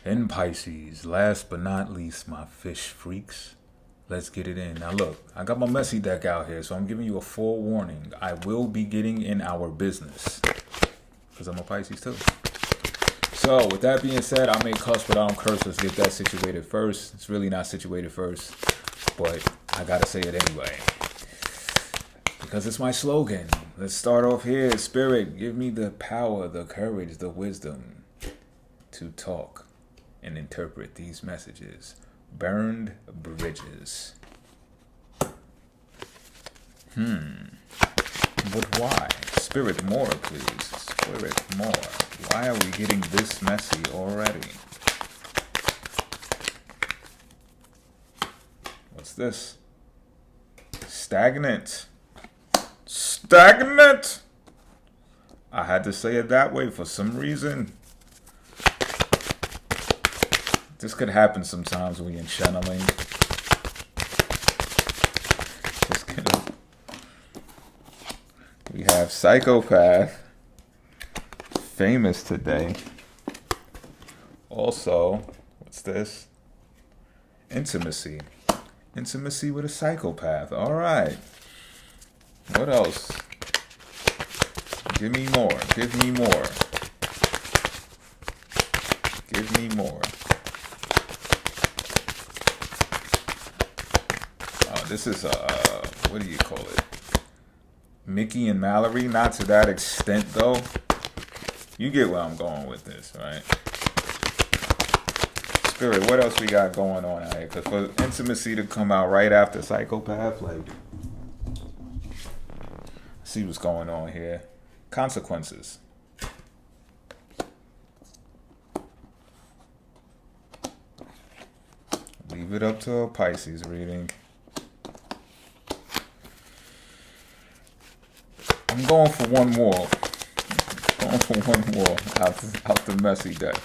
And Pisces, last but not least, my fish freaks. Let's get it in. Now look, I got my messy deck out here, so I'm giving you a forewarning. I will be getting in our business. Because I'm a Pisces too. So, with that being said, I may cuss, but I don't curse. Let's get that situated first. It's really not situated first, but I gotta say it anyway. Because it's my slogan. Let's start off here. Spirit, give me the power, the courage, the wisdom to talk and interpret these messages. Burned bridges. But why? Spirit, more, please. Spirit, more. Why are we getting this messy already? What's this? Stagnant. Stagnant! I had to say it that way for some reason. This could happen sometimes when you're channeling. Just kidding. We have psychopath. Famous today. Also, what's this? Intimacy. Intimacy with a psychopath. All right. What else? Give me more. Give me more. Give me more. This is, what do you call it? Mickey and Mallory. Not to that extent, though. You get where I'm going with this, right? Spirit, what else we got going on out here? Because for intimacy to come out right after psychopath, like, see what's going on here. Consequences. Leave it up to a Pisces reading. I'm going for one more. Going for one more out the messy deck.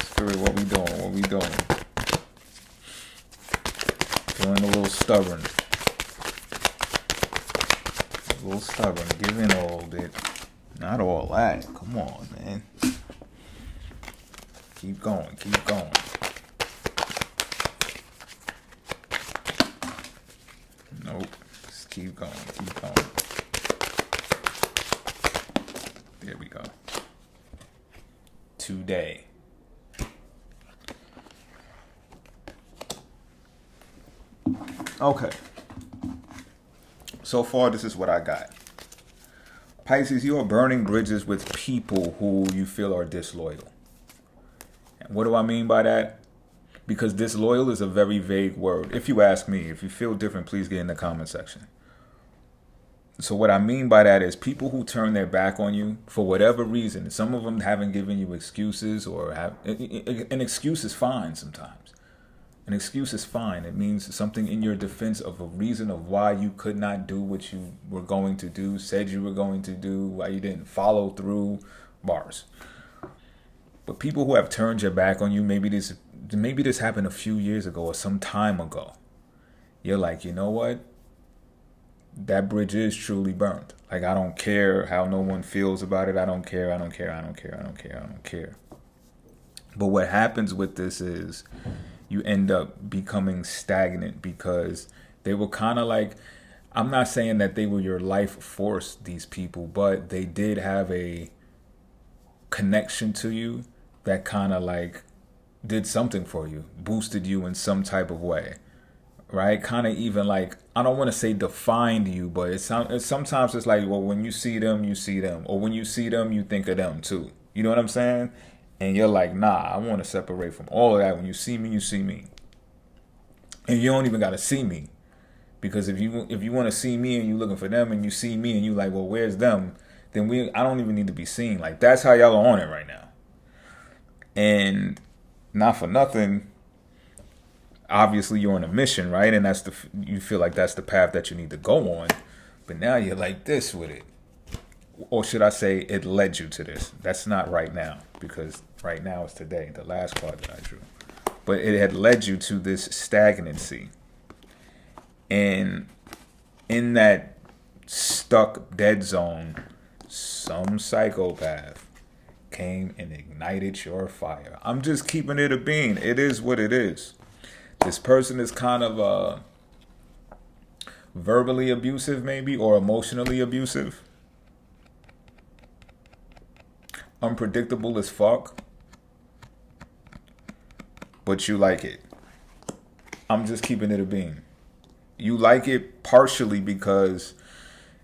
Spirit, what we doing? What we doing? Feeling a little stubborn. A little stubborn. Give in a little bit. Not all that. Come on, man. Keep going. Keep going. Nope. Just keep going. Keep going. There we go. Today. Okay. So far, this is what I got. Pisces, you are burning bridges with people who you feel are disloyal. And what do I mean by that? Because disloyal is a very vague word. If you ask me, if you feel different, please get in the comment section. So what I mean by that is people who turn their back on you for whatever reason. Some of them haven't given you excuses, or an excuse is fine sometimes. An excuse is fine. It means something in your defense of a reason of why you could not do what you were going to do, said you were going to do, why you didn't follow through, bars. But people who have turned your back on you, maybe this happened a few years ago or some time ago. You're like, you know what? That bridge is truly burned. Like, I don't care how no one feels about it. I don't care. But what happens with this is you end up becoming stagnant because they were kind of like, I'm not saying that they were your life force, these people, but they did have a connection to you that kind of like did something for you, boosted you in some type of way, right? Kind of even like, I don't want to say defined you, but sometimes it's like, well, when you see them, you see them. Or when you see them, you think of them too. You know what I'm saying? And you're like, nah, I want to separate from all of that. When you see me, you see me. And you don't even got to see me. Because if you want to see me and you're looking for them and you see me and you like, well, where's them? Then I don't even need to be seen. Like, that's how y'all are on it right now. And not for nothing, obviously you're on a mission, right? And you feel like that's the path that you need to go on. But now you're like this with it. Or should I say it led you to this? That's not right now, because right now is today, the last card that I drew. But it had led you to this stagnancy. And in that stuck dead zone, some psychopath came and ignited your fire. I'm just keeping it a bean. It is what it is. This person is kind of verbally abusive, maybe, or emotionally abusive. Unpredictable as fuck. But you like it. I'm just keeping it a bean. You like it partially because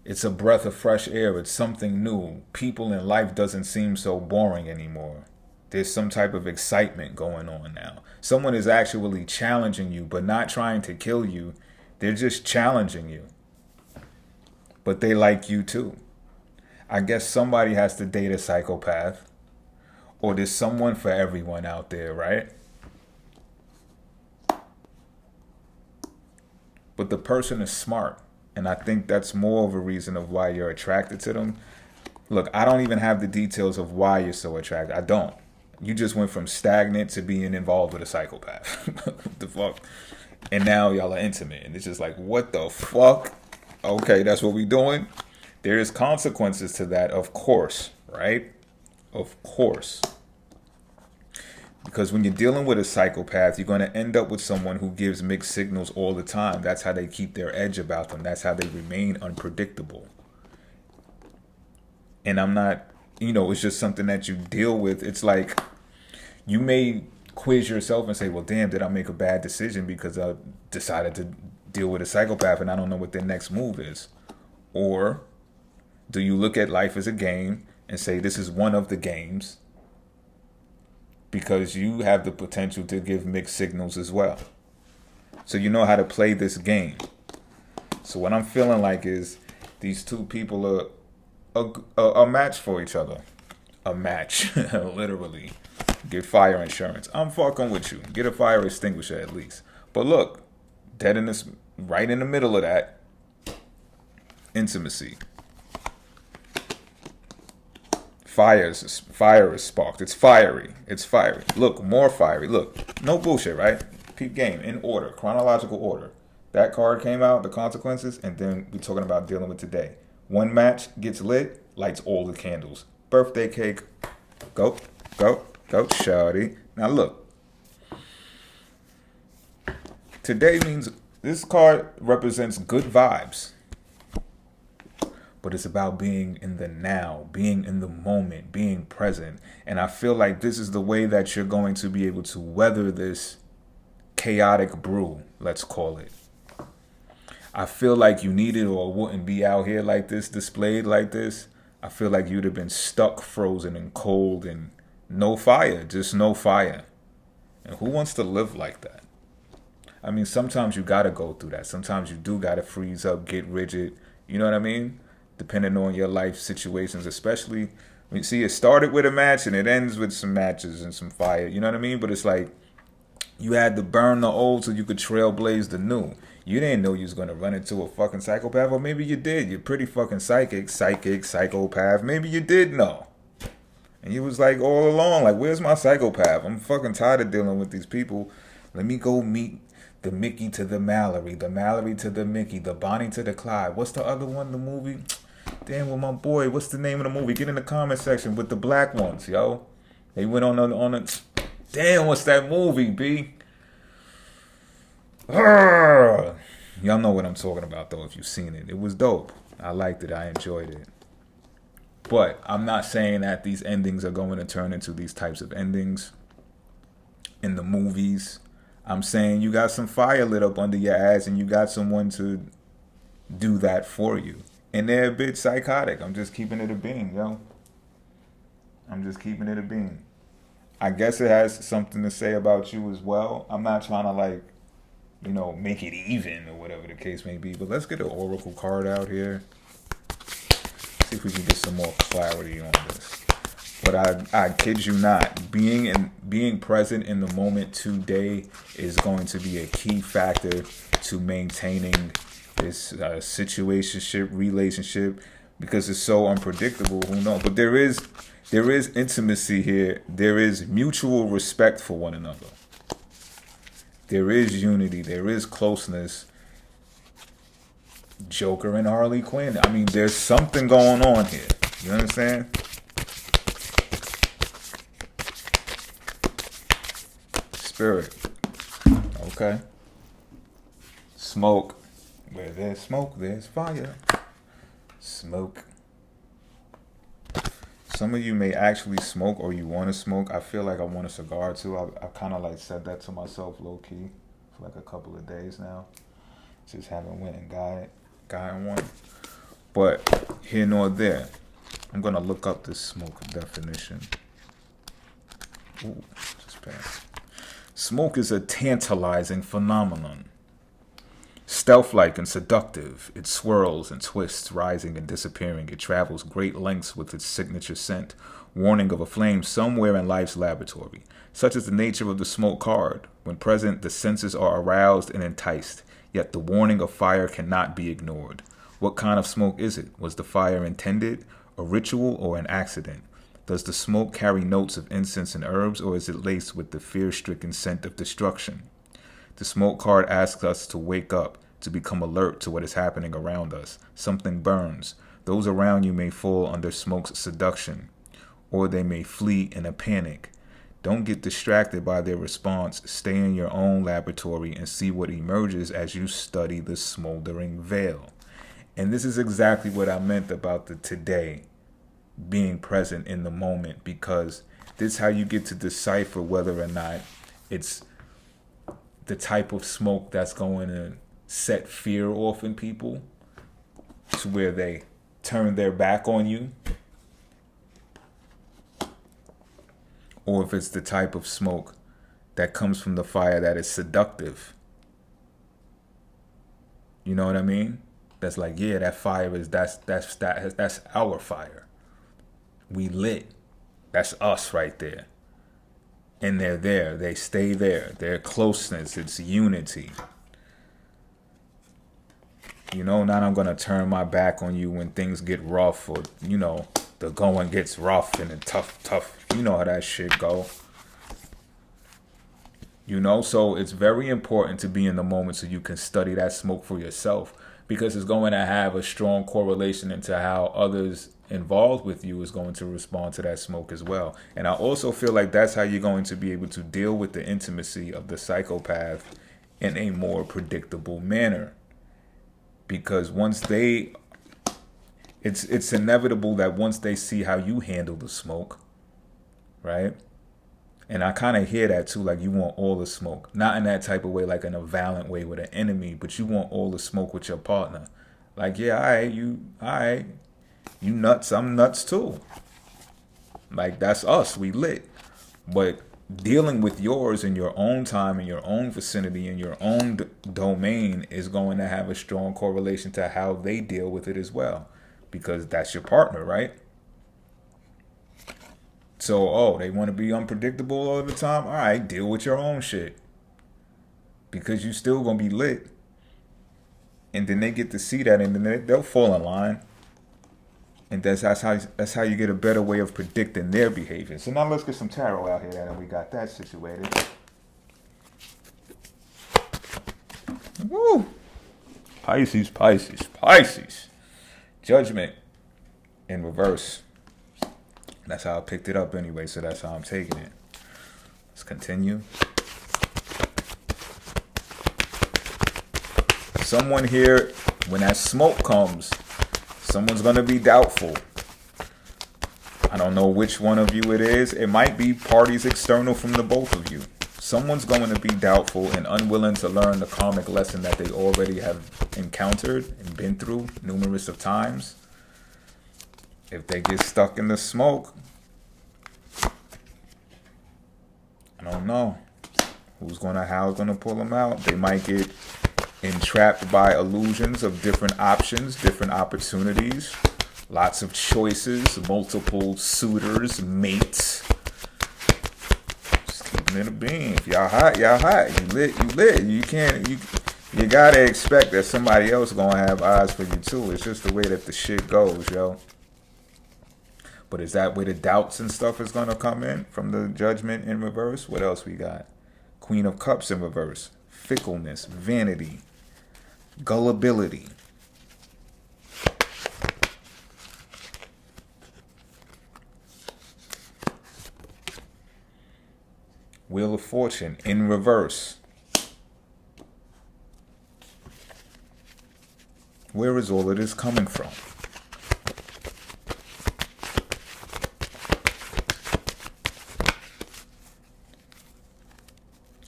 it's a breath of fresh air. It's something new. People in life doesn't seem so boring anymore. There's some type of excitement going on now. Someone is actually challenging you, but not trying to kill you. They're just challenging you. But they like you too. I guess somebody has to date a psychopath. Or there's someone for everyone out there, right? But the person is smart. And I think that's more of a reason of why you're attracted to them. Look, I don't even have the details of why you're so attracted. I don't. You just went from stagnant to being involved with a psychopath. What the fuck? And now y'all are intimate. And it's just like, what the fuck? Okay, that's what we doing? There is consequences to that, of course, right? Of course. Because when you're dealing with a psychopath, you're going to end up with someone who gives mixed signals all the time. That's how they keep their edge about them. That's how they remain unpredictable. And I'm not, it's just something that you deal with. It's like you may quiz yourself and say, well, damn, did I make a bad decision because I decided to deal with a psychopath and I don't know what their next move is? Or do you look at life as a game and say, this is one of the games? Because you have the potential to give mixed signals as well. So you know how to play this game. So what I'm feeling like is these two people are a match for each other. A match, literally. Get fire insurance. I'm fucking with you. Get a fire extinguisher at least. But look, right in the middle of that, intimacy. Fire is sparked. It's fiery. It's fiery. Look, more fiery. Look, no bullshit, right? Peep game in order, chronological order. That card came out, the consequences, and then we're talking about dealing with today. One match gets lit, lights all the candles. Birthday cake. Go, shawty. Now look. Today means this card represents good vibes. But it's about being in the now, being in the moment, being present. And I feel like this is the way that you're going to be able to weather this chaotic brew, let's call it. I feel like you need it or wouldn't be out here like this, displayed like this. I feel like you'd have been stuck, frozen, and cold, and no fire, just no fire. And who wants to live like that? I mean, sometimes you got to go through that. Sometimes you do got to freeze up, get rigid. You know what I mean? Depending on your life situations, especially when you see it started with a match and it ends with some matches and some fire. You know what I mean? But it's like you had to burn the old so you could trailblaze the new. You didn't know you was going to run into a fucking psychopath, or maybe you did. You're pretty fucking psychopath. Maybe you did know. And you was like all along, like, where's my psychopath? I'm fucking tired of dealing with these people. Let me go meet the Mickey to the Mallory to the Mickey, the Bonnie to the Clyde. What's the other one, the movie? Damn, with my boy, what's the name of the movie? Get in the comment section with the black ones, yo. They went on a damn, what's that movie, B? Y'all know what I'm talking about, though, if you've seen it. It was dope. I liked it. I enjoyed it. But I'm not saying that these endings are going to turn into these types of endings in the movies. I'm saying you got some fire lit up under your ass and you got someone to do that for you. And they're a bit psychotic. I'm just keeping it a bean, yo. I'm just keeping it a bean. I guess it has something to say about you as well. I'm not trying to make it even or whatever the case may be. But let's get an oracle card out here. See if we can get some more clarity on this. But I kid you not, being present in the moment today is going to be a key factor to maintaining this situationship, relationship, because it's so unpredictable. Who knows? But there is intimacy here. There is mutual respect for one another. There is unity. There is closeness. Joker and Harley Quinn. I mean, there's something going on here. You understand? Spirit. Okay. Smoke. Where there's smoke, there's fire. Smoke. Some of you may actually smoke or you want to smoke. I feel like I want a cigar too. I kind of like said that to myself low key for like a couple of days now. Just haven't went and gotten one. But here nor there. I'm going to look up this smoke definition. Ooh, just passed. Smoke is a tantalizing phenomenon. Stealth-like and seductive, it swirls and twists, rising and disappearing. It travels great lengths with its signature scent, warning of a flame somewhere in life's laboratory. Such is the nature of the smoke card. When present, the senses are aroused and enticed, yet the warning of fire cannot be ignored. What kind of smoke is it? Was the fire intended, a ritual, or an accident? Does the smoke carry notes of incense and herbs, or is it laced with the fear-stricken scent of destruction? The smoke card asks us to wake up, to become alert to what is happening around us. Something burns. Those around you may fall under smoke's seduction, or they may flee in a panic. Don't get distracted by their response. Stay in your own laboratory and see what emerges as you study the smoldering veil. And this is exactly what I meant about the today, being present in the moment, because this is how you get to decipher whether or not it's the type of smoke that's going to set fear off in people to where they turn their back on you, or if it's the type of smoke that comes from the fire that is seductive. You know what I mean? That's like, yeah, that fire is that's our fire. We lit. That's us right there. And they're there. They stay there. Their closeness. It's unity. You know, now I'm going to turn my back on you when things get rough, or, you know, the going gets rough and the tough. You know how that shit go. You know, so it's very important to be in the moment so you can study that smoke for yourself, because it's going to have a strong correlation into how others involved with you is going to respond to that smoke as well. And I also feel like that's how you're going to be able to deal with the intimacy of the psychopath in a more predictable manner. Because it's inevitable that once they see how you handle the smoke, right? And I kind of hear that too, like you want all the smoke. Not in that type of way, like in a violent way with an enemy, but you want all the smoke with your partner. Like, yeah, all right, you nuts, I'm nuts too. Like, that's us, we lit. But dealing with yours in your own time, in your own vicinity, in your own domain is going to have a strong correlation to how they deal with it as well. Because that's your partner, right? So, they want to be unpredictable all the time? All right, deal with your own shit. Because you still going to be lit. And then they get to see that, and then they'll fall in line. And that's how you get a better way of predicting their behavior. So now let's get some tarot out here, and we got that situated. Woo! Pisces. Judgment in reverse. That's how I picked it up anyway, so that's how I'm taking it. Let's continue. Someone here, when that smoke comes, someone's going to be doubtful. I don't know which one of you it is. It might be parties external from the both of you. Someone's going to be doubtful and unwilling to learn the karmic lesson that they already have encountered and been through numerous of times. If they get stuck in the smoke, I don't know how's going to pull them out. They might get entrapped by illusions of different options, different opportunities, lots of choices, multiple suitors, mates. Just keeping it a beam. If y'all hot, y'all hot. You lit. You gotta expect that somebody else gonna have eyes for you too. It's just the way that the shit goes, yo. But is that where the doubts and stuff is gonna come in from the Judgment in reverse? What else we got? Queen of Cups in reverse. Fickleness, vanity, gullibility. Wheel of Fortune in reverse. Where is all of this coming from?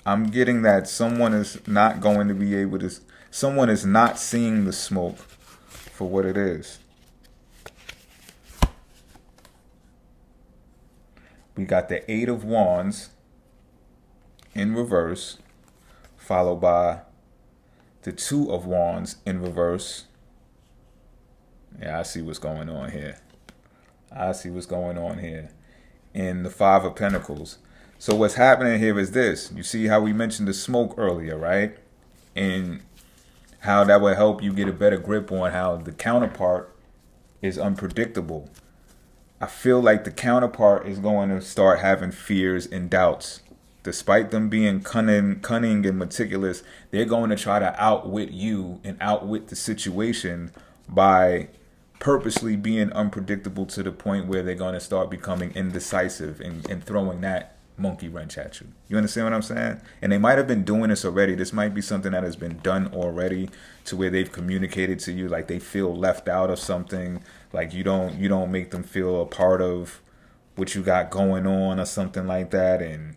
I'm getting that someone is not going to be able to, someone is not seeing the smoke for what it is. We got the Eight of Wands in reverse, followed by the Two of Wands in reverse. Yeah, I see what's going on here. And the Five of Pentacles. So what's happening here is this. You see how we mentioned the smoke earlier, right? And how that will help you get a better grip on how the counterpart is unpredictable. I feel like the counterpart is going to start having fears and doubts. Despite them being cunning and meticulous, they're going to try to outwit you and outwit the situation by purposely being unpredictable to the point where they're going to start becoming indecisive and throwing that monkey wrench at you. You understand what I'm saying? And they might have been doing this already. This might be something that has been done already, to where they've communicated to you like they feel left out of something, like you don't make them feel a part of what you got going on or something like that. And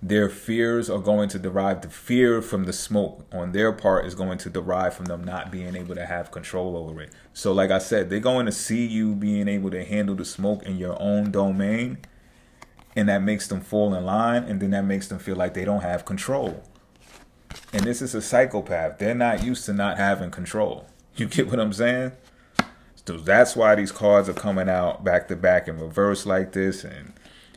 their fears are going to derive, the fear from the smoke on their part is going to derive from them not being able to have control over it. So like I said, they're going to see you being able to handle the smoke in your own domain, and that makes them fall in line, and then that makes them feel like they don't have control. And this is a psychopath. They're not used to not having control. You get what I'm saying? So that's why these cards are coming out back to back in reverse like this. And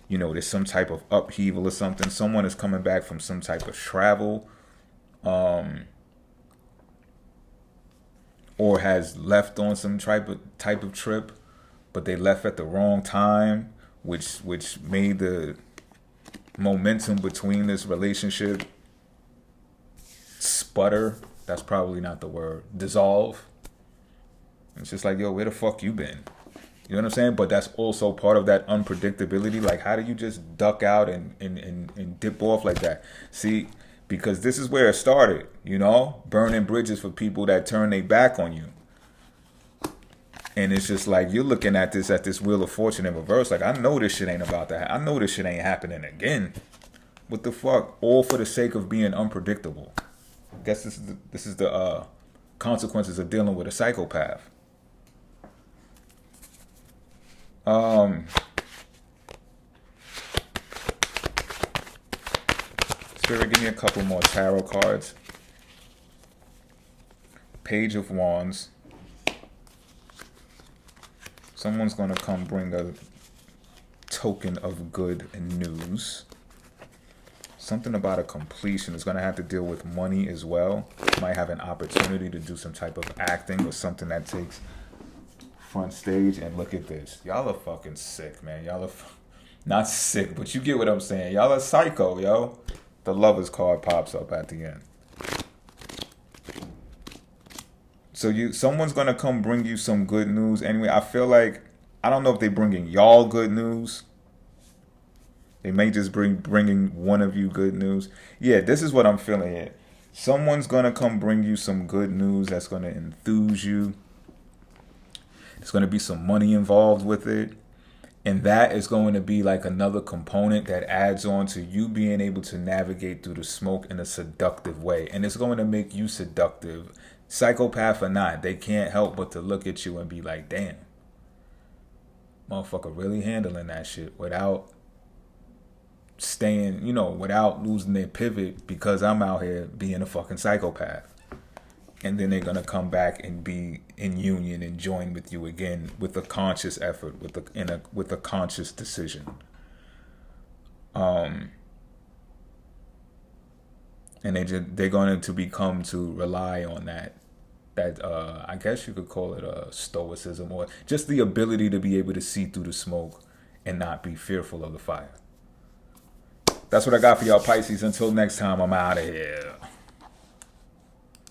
you know, there's some type of upheaval or something. Someone is coming back from some type of travel, or has left on some type of trip, but they left at the wrong time, which made the momentum between this relationship sputter. That's probably not the word. Dissolve. It's just like, yo, where the fuck you been? You know what I'm saying? But that's also part of that unpredictability. Like, how do you just duck out and dip off like that? See, because this is where it started, you know? Burning bridges for people that turn their back on you. And it's just like, you're looking at this Wheel of Fortune in reverse. Like, I know this shit ain't about to happen. I know this shit ain't happening again. What the fuck? All for the sake of being unpredictable. I guess this is the consequences of dealing with a psychopath. Spirit, give me a couple more tarot cards. Page of Wands. Someone's going to come bring a token of good news. Something about a completion. Is going to have to deal with money as well. Might have an opportunity to do some type of acting or something that takes front stage. And look at this. Y'all are fucking sick, man. Y'all are not sick, but you get what I'm saying. Y'all are psycho, yo. The Lovers card pops up at the end. So someone's going to come bring you some good news. Anyway, I feel like, I don't know if they're bringing y'all good news. They may just bringing one of you good news. Yeah, this is what I'm feeling here. Someone's going to come bring you some good news that's going to enthuse you. There's going to be some money involved with it. And that is going to be like another component that adds on to you being able to navigate through the smoke in a seductive way. And it's going to make you seductive. Psychopath or not, they can't help but to look at you and be like, damn, motherfucker really handling that shit without staying, without losing their pivot, because I'm out here being a fucking psychopath. And then they're going to come back and be in union and join with you again with a conscious effort, with a conscious decision. And they're going to become to rely on that I guess you could call it stoicism, or just the ability to be able to see through the smoke and not be fearful of the fire. That's what I got for y'all, Pisces. Until next time, I'm out of here.